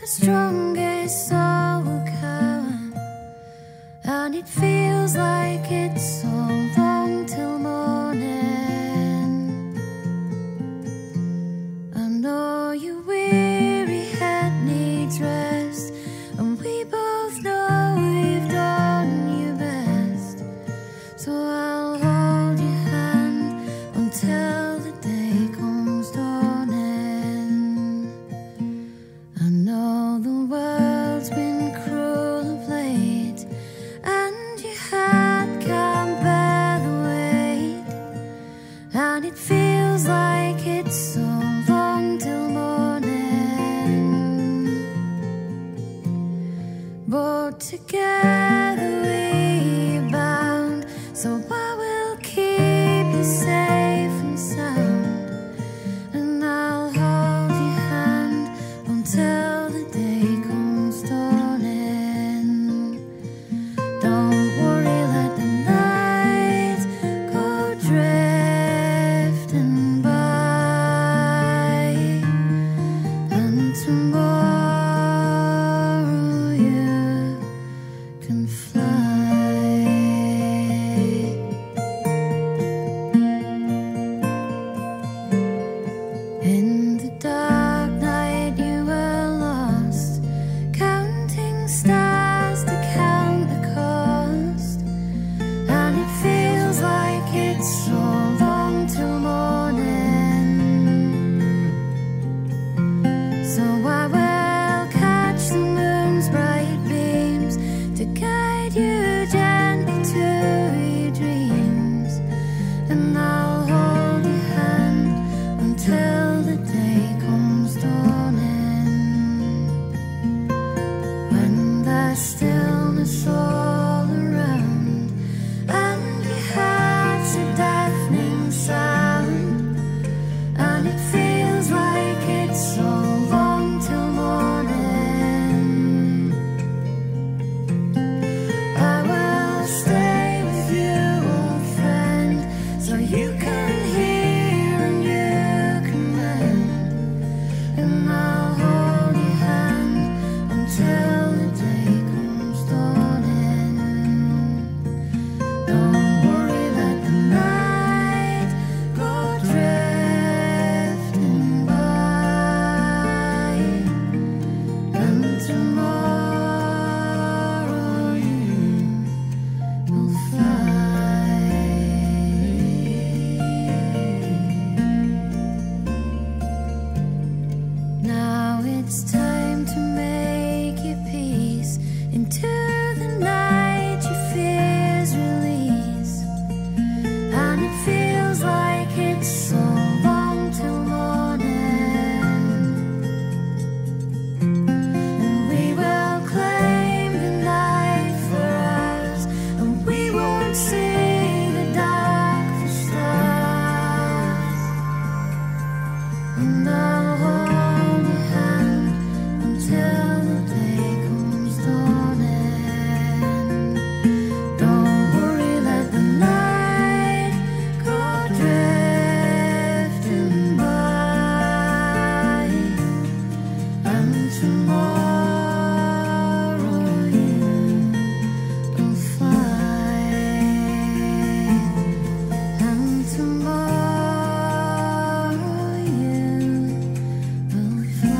strongest soul can, and it feels like it's so long till morning. I know your weary head needs rest, and we both know you've done your best. So I'll hold your hand until the day comes dawning. I know the world's been cruel of late, and your heart can't bear the weight, and it feels like it's so long till morning. But together we're bound, so I will keep you safe and sound, and I'll hold your hand until the day comes dawning. Don't worry, let the night go drifting by, and tomorrow you can fly. In the dark night you were lost, counting stars to count the cost, and it feels like it's so long till morning. So I will catch the moon's bright beams to guide you gently to your dreams, and I'll hold your hand until the day comes dawning. When there's stillness all around, and your heart's a deafening sound, and it feels like it's so long till morning, I will stay with you, old friend, so you can hear and you can mend, and I'll hold your hand until the day comes dawning. Don't worry, let the night go drifting by, and tomorrow you will fly. Now it's time to make your peace, into the night your fears release, and it feels like it's so long till morning, and we will claim the night for ours, and we won't see the dark for stars, and I'll hold your hand until the day comes dawning. Don't worry, let the night go drifting by, and tomorrow you will fly, and tomorrow you will fly.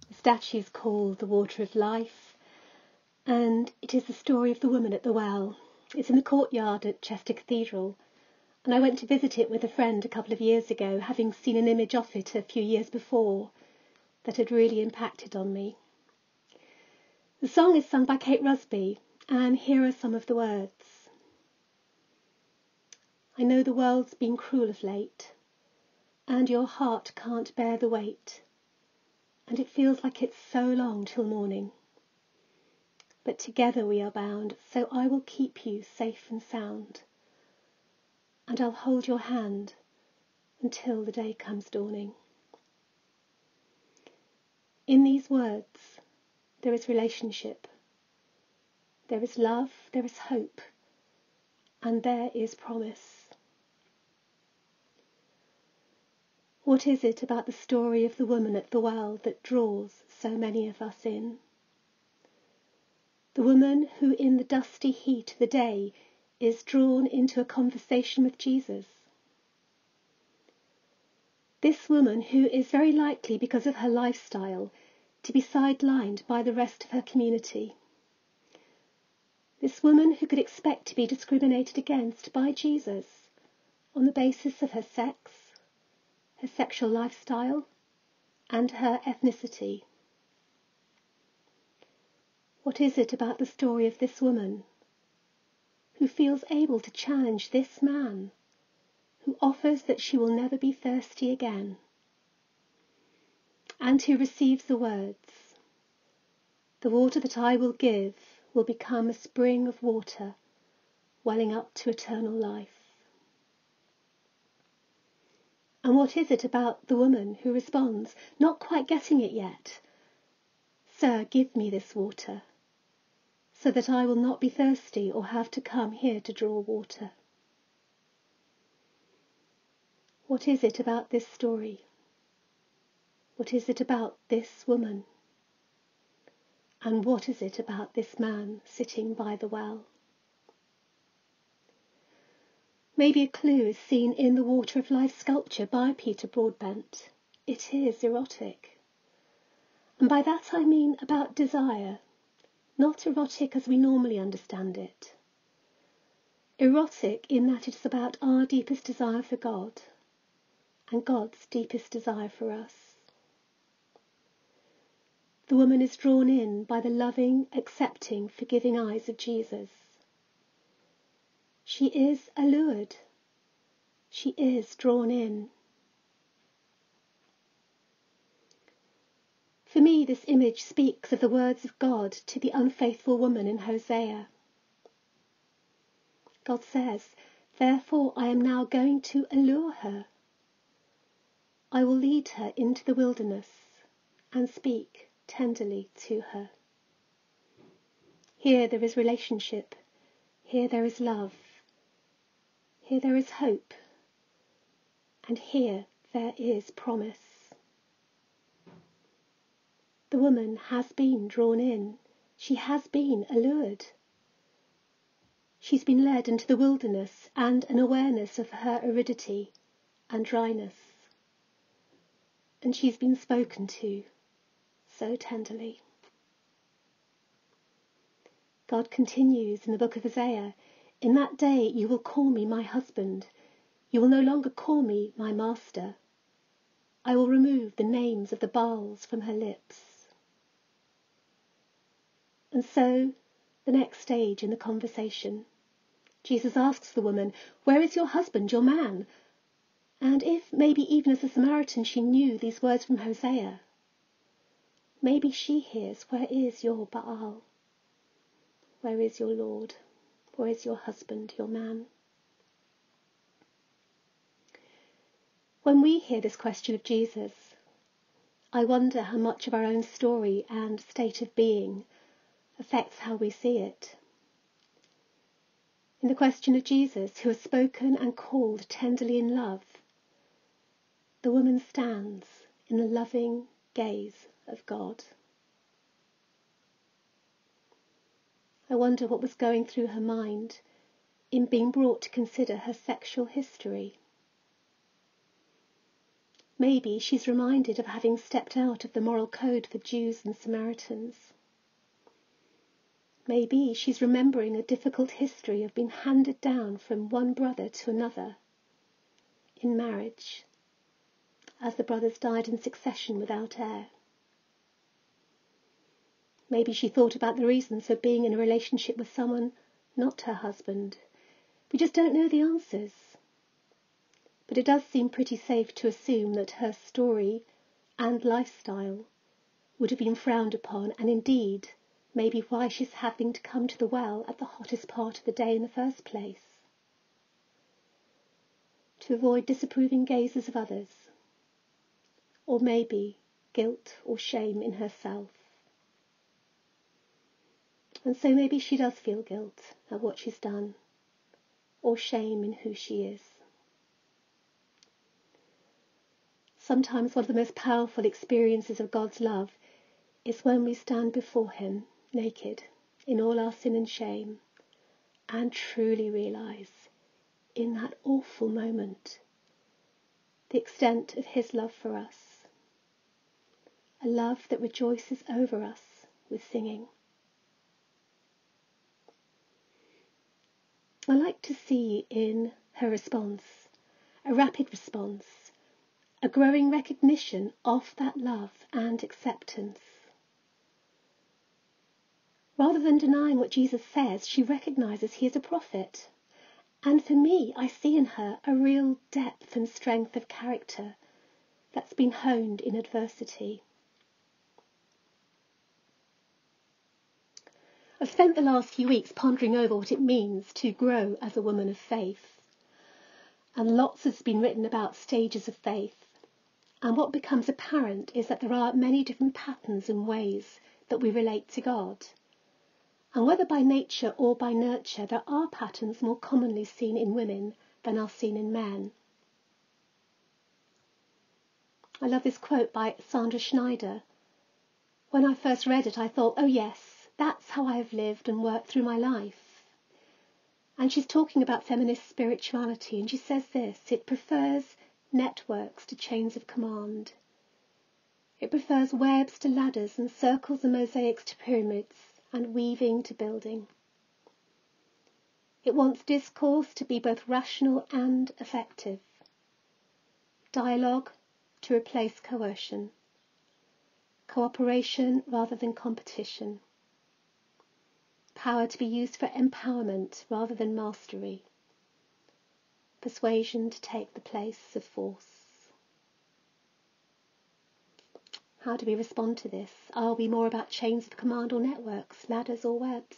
The statue's called The Water of Life, and it is the story of the woman at the well. It's in the courtyard at Chester Cathedral, and I went to visit it with a friend a couple of years ago, having seen an image of it a few years before that had really impacted on me. The song is sung by Kate Rusby, and here are some of the words. I know the world's been cruel of late, and your heart can't bear the weight, and it feels like it's so long till morning. But together we are bound, so I will keep you safe and sound, and I'll hold your hand until the day comes dawning. In these words there is relationship, there is love, there is hope, and there is promise. What is it about the story of the woman at the well that draws so many of us in? The woman who in the dusty heat of the day is drawn into a conversation with Jesus. This woman who is very likely, because of her lifestyle, to be sidelined by the rest of her community. This woman who could expect to be discriminated against by Jesus on the basis of her sex, her sexual lifestyle, and her ethnicity. What is it about the story of this woman who feels able to challenge this man who offers that she will never be thirsty again, and who receives the words, "The water that I will give will become a spring of water welling up to eternal life"? And what is it about the woman who responds, not quite getting it yet, "Sir, give me this water, so that I will not be thirsty or have to come here to draw water"? What is it about this story? What is it about this woman? And what is it about this man sitting by the well? Maybe a clue is seen in the Water of Life sculpture by Peter Broadbent. It is erotic. And by that I mean about desire, not erotic as we normally understand it. Erotic in that it's about our deepest desire for God and God's deepest desire for us. The woman is drawn in by the loving, accepting, forgiving eyes of Jesus. She is allured. She is drawn in. For me, this image speaks of the words of God to the unfaithful woman in Hosea. God says, "Therefore I am now going to allure her. I will lead her into the wilderness and speak tenderly to her." Here there is relationship. Here there is love. Here there is hope. And here there is promise. The woman has been drawn in. She has been allured. She's been led into the wilderness and an awareness of her aridity and dryness. And she's been spoken to so tenderly. God continues in the book of Isaiah, "In that day you will call me my husband. You will no longer call me my master. I will remove the names of the Baals from her lips." And so, the next stage in the conversation, Jesus asks the woman, "Where is your husband, your man?" And if, maybe even as a Samaritan, she knew these words from Hosea, maybe she hears, "Where is your Baal? Where is your Lord? Where is your husband, your man?" When we hear this question of Jesus, I wonder how much of our own story and state of being affects how we see it. In the question of Jesus, who has spoken and called tenderly in love, the woman stands in the loving gaze of God. I wonder what was going through her mind in being brought to consider her sexual history. Maybe she's reminded of having stepped out of the moral code for Jews and Samaritans. Maybe she's remembering a difficult history of being handed down from one brother to another in marriage, as the brothers died in succession without heir. Maybe she thought about the reasons for being in a relationship with someone not her husband. We just don't know the answers. But it does seem pretty safe to assume that her story and lifestyle would have been frowned upon, and indeed maybe why she's having to come to the well at the hottest part of the day in the first place. To avoid disapproving gazes of others, or maybe guilt or shame in herself. And so maybe she does feel guilt at what she's done, or shame in who she is. Sometimes one of the most powerful experiences of God's love is when we stand before him naked in all our sin and shame and truly realise in that awful moment the extent of his love for us, a love that rejoices over us with singing. I like to see in her response a rapid response, a growing recognition of that love and acceptance. Rather than denying what Jesus says, she recognises he is a prophet. And for me, I see in her a real depth and strength of character that's been honed in adversity. I've spent the last few weeks pondering over what it means to grow as a woman of faith. And lots has been written about stages of faith. And what becomes apparent is that there are many different patterns and ways that we relate to God. And whether by nature or by nurture, there are patterns more commonly seen in women than are seen in men. I love this quote by Sandra Schneider. When I first read it, I thought, oh yes, that's how I have lived and worked through my life. And she's talking about feminist spirituality, and she says this: it prefers networks to chains of command. It prefers webs to ladders and circles and mosaics to pyramids and weaving to building. It wants discourse to be both rational and effective, dialogue to replace coercion, cooperation rather than competition, power to be used for empowerment rather than mastery, persuasion to take the place of force. How do we respond to this? Are we more about chains of command or networks, ladders or webs?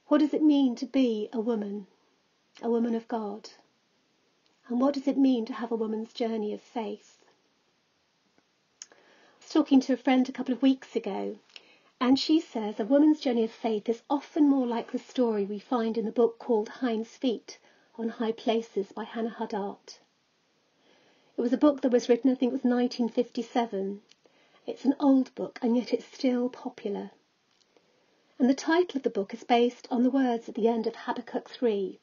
What does it mean to be a woman of God? And what does it mean to have a woman's journey of faith? I was talking to a friend a couple of weeks ago, and she says a woman's journey of faith is often more like the story we find in the book called Hinds' Feet on High Places by Hannah Huddart. It was a book that was written, I think it was 1957. It's an old book, and yet it's still popular. And the title of the book is based on the words at the end of Habakkuk 3.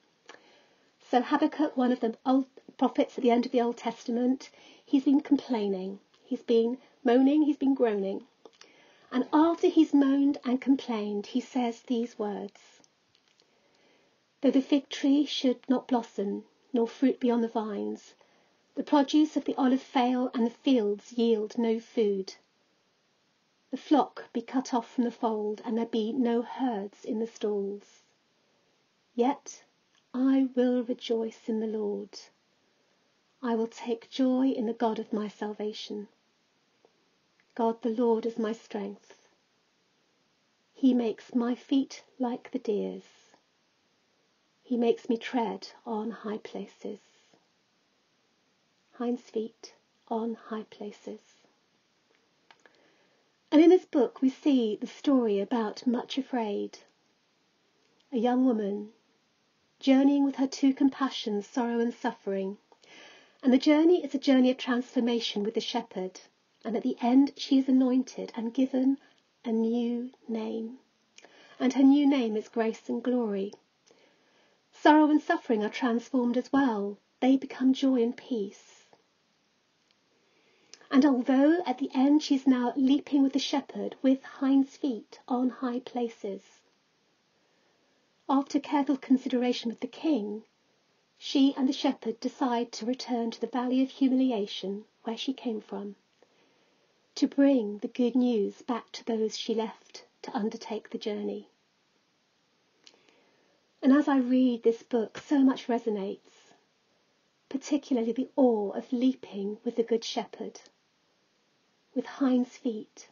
So Habakkuk, one of the old prophets at the end of the Old Testament, he's been complaining, he's been moaning, he's been groaning. And after he's moaned and complained, he says these words: though the fig tree should not blossom, nor fruit be on the vines, the produce of the olive fail, and the fields yield no food. The flock be cut off from the fold, and there be no herds in the stalls. Yet I will rejoice in the Lord. I will take joy in the God of my salvation. God the Lord is my strength. He makes my feet like the deer's. He makes me tread on high places. Hinds' feet on high places. And in this book we see the story about Much Afraid, a young woman journeying with her two compassions, sorrow and suffering. And the journey is a journey of transformation with the shepherd. And at the end she is anointed and given a new name. And her new name is Grace and Glory. Sorrow and suffering are transformed as well. They become joy and peace. And although at the end she's now leaping with the shepherd with hinds' feet on high places, after careful consideration with the king, she and the shepherd decide to return to the valley of humiliation where she came from, to bring the good news back to those she left to undertake the journey. And as I read this book, so much resonates, particularly the awe of leaping with the good shepherd, with hinds' feet,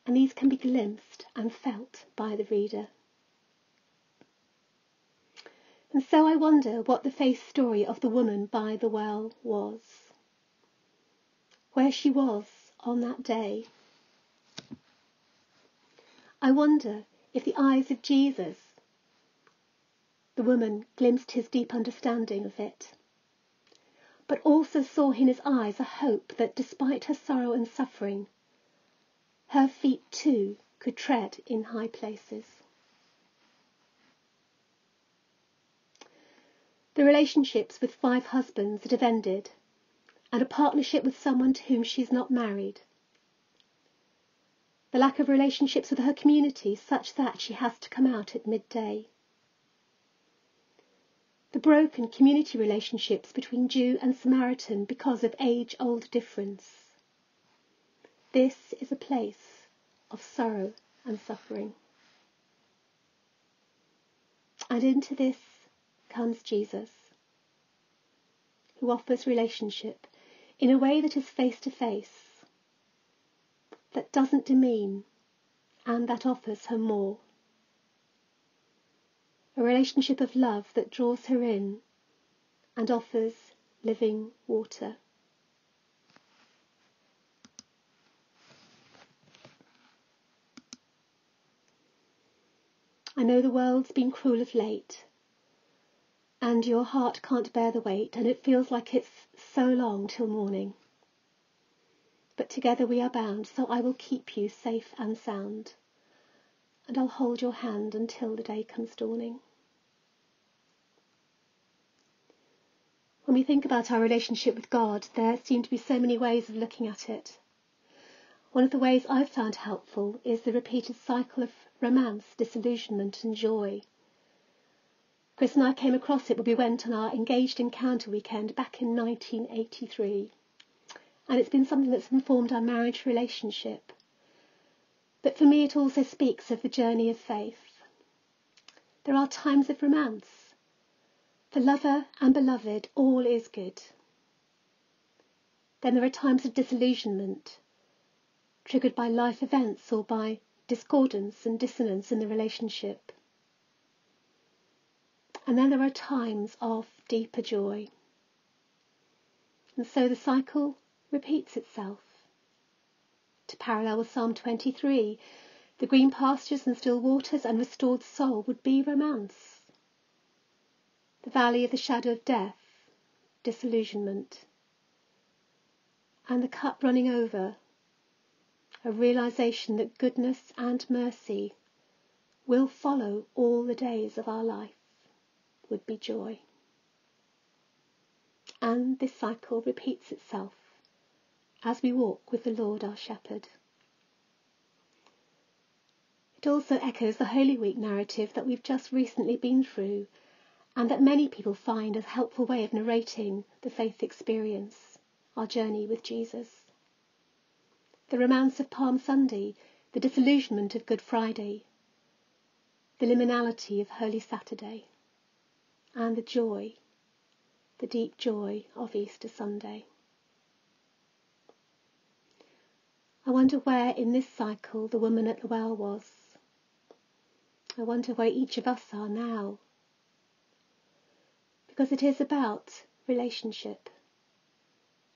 and these can be glimpsed and felt by the reader. And so I wonder what the faith story of the woman by the well was, where she was on that day. I wonder if the eyes of Jesus, the woman glimpsed his deep understanding of it, but also saw in his eyes a hope that despite her sorrow and suffering, her feet too could tread in high places. The relationships with 5 husbands that have ended, and a partnership with someone to whom she's not married. The lack of relationships with her community such that she has to come out at midday. The broken community relationships between Jew and Samaritan because of age-old difference. This is a place of sorrow and suffering. And into this comes Jesus, who offers relationship in a way that is face-to-face, that doesn't demean, and that offers her more. A relationship of love that draws her in and offers living water. I know the world's been cruel of late, and your heart can't bear the weight, and it feels like it's so long till morning. But together we are bound, so I will keep you safe and sound, and I'll hold your hand until the day comes dawning. When we think about our relationship with God, there seem to be so many ways of looking at it. One of the ways I've found helpful is the repeated cycle of romance, disillusionment and joy. Chris and I came across it when we went on our Engaged Encounter weekend back in 1983. And it's been something that's informed our marriage relationship. But for me it also speaks of the journey of faith. There are times of romance. For lover and beloved, all is good. Then there are times of disillusionment, triggered by life events or by discordance and dissonance in the relationship. And then there are times of deeper joy. And so the cycle repeats itself. To parallel with Psalm 23, the green pastures and still waters and restored soul would be romance. The valley of the shadow of death, disillusionment. And the cup running over, a realization that goodness and mercy will follow all the days of our life, would be joy. And this cycle repeats itself as we walk with the Lord our Shepherd. It also echoes the Holy Week narrative that we've just recently been through, and that many people find as a helpful way of narrating the faith experience, our journey with Jesus. The romance of Palm Sunday, the disillusionment of Good Friday, the liminality of Holy Saturday, and the joy, the deep joy of Easter Sunday. I wonder where in this cycle the woman at the well was. I wonder where each of us are now. Because it is about relationship.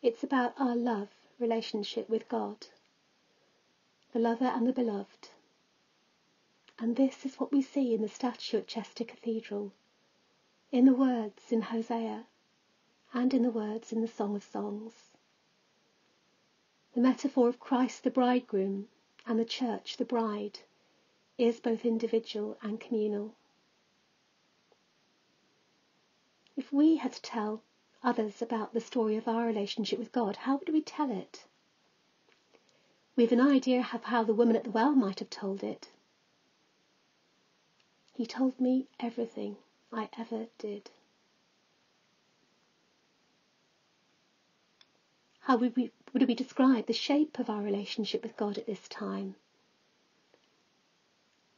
It's about our love relationship with God, the lover and the beloved. And this is what we see in the statue at Chester Cathedral, in the words in Hosea, and in the words in the Song of Songs. The metaphor of Christ the bridegroom and the church the bride is both individual and communal. If we had to tell others about the story of our relationship with God, how would we tell it? We have an idea of how the woman at the well might have told it. He told me everything I ever did. How would we describe the shape of our relationship with God at this time?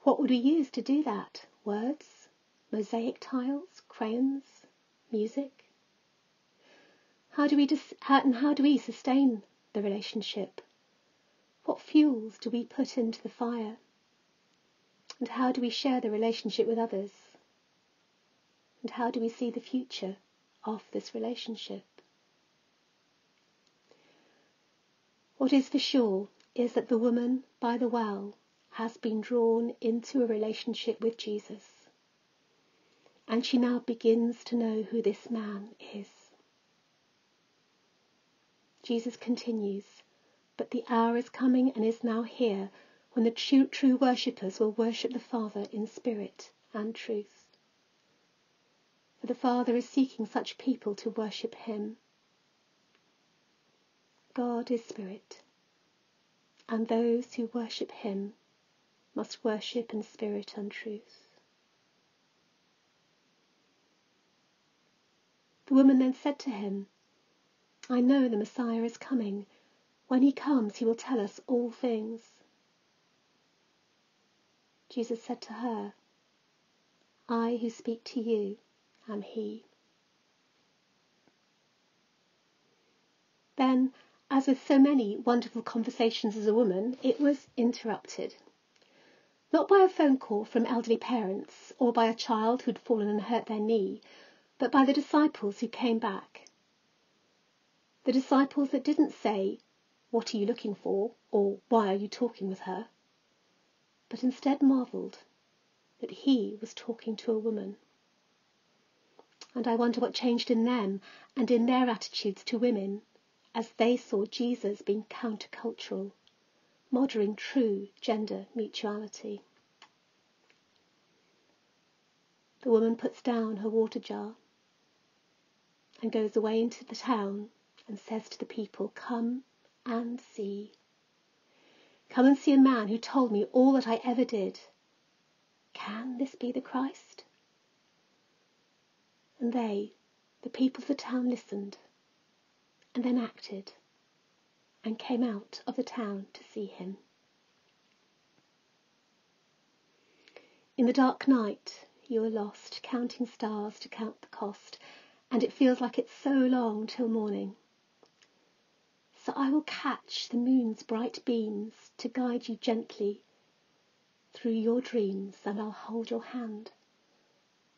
What would we use to do that? Words? Mosaic tiles? Crayons? Music? How do we sustain the relationship? What fuels do we put into the fire? And how do we share the relationship with others? And how do we see the future of this relationship? What is for sure is that the woman by the well has been drawn into a relationship with Jesus, and she now begins to know who this man is. Jesus continues, "But the hour is coming and is now here when the true worshippers will worship the Father in spirit and truth. For the Father is seeking such people to worship him. God is spirit, and those who worship him must worship in spirit and truth." The woman then said to him, "I know the Messiah is coming. When he comes, he will tell us all things." Jesus said to her, "I who speak to you am he." Then, as with so many wonderful conversations as a woman, it was interrupted. Not by a phone call from elderly parents or by a child who'd fallen and hurt their knee, but by the disciples who came back. The disciples that didn't say, "What are you looking for?" or "Why are you talking with her?" but instead marvelled that he was talking to a woman. And I wonder what changed in them and in their attitudes to women as they saw Jesus being countercultural, modelling true gender mutuality. The woman puts down her water jar and goes away into the town and says to the people, "Come and see. Come and see a man who told me all that I ever did. Can this be the Christ?" And they, the people of the town, listened and then acted and came out of the town to see him. In the dark night, you are lost, counting stars to count the cost, and it feels like it's so long till morning. So I will catch the moon's bright beams to guide you gently through your dreams, and I'll hold your hand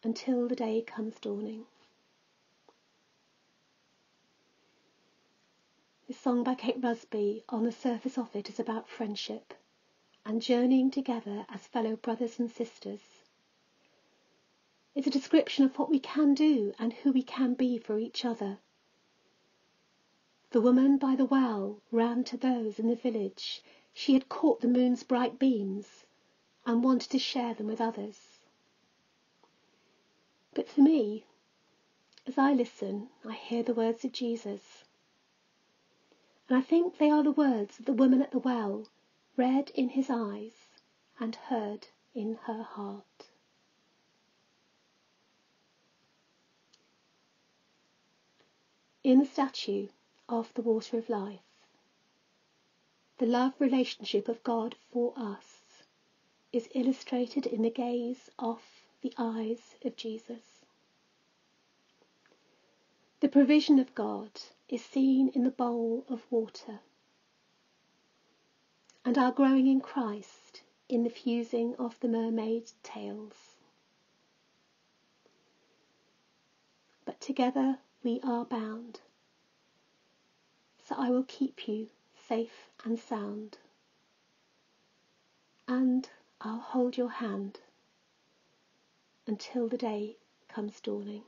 until the day comes dawning. This song by Kate Rusby, on the surface of it, is about friendship and journeying together as fellow brothers and sisters. It's a description of what we can do and who we can be for each other. The woman by the well ran to those in the village. She had caught the moon's bright beams and wanted to share them with others. But for me, as I listen, I hear the words of Jesus. And I think they are the words that the woman at the well read in his eyes and heard in her heart. In the statue of the water of life, the love relationship of God for us is illustrated in the gaze of the eyes of Jesus. The provision of God is seen in the bowl of water, and our growing in Christ in the fusing of the mermaid tails. But together we are bound, so I will keep you safe and sound, and I'll hold your hand until the day comes dawning.